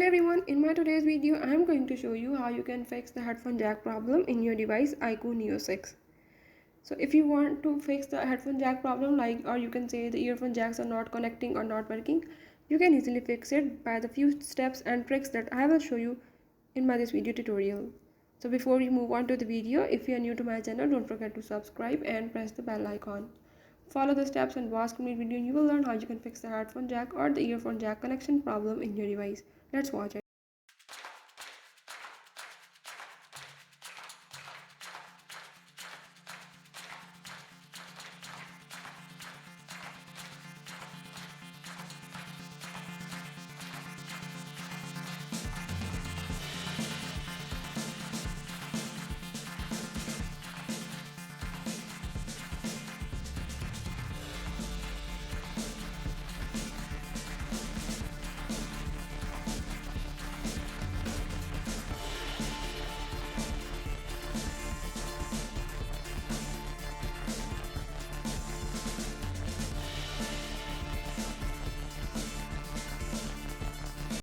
Hello everyone, in my today's video I am going to show you how you can fix the headphone jack problem in your device IQOO Neo 6. So if you want to fix the headphone jack problem, or you can say the earphone jacks are not connecting or not working, you can easily fix it by the few steps and tricks that I will show you in this video tutorial. So before we move on to the video, if you are new to my channel, don't forget to subscribe and press the bell icon. Follow the steps and watch complete video and you will learn how you can fix the headphone jack or the earphone jack connection problem in your device. Let's watch it.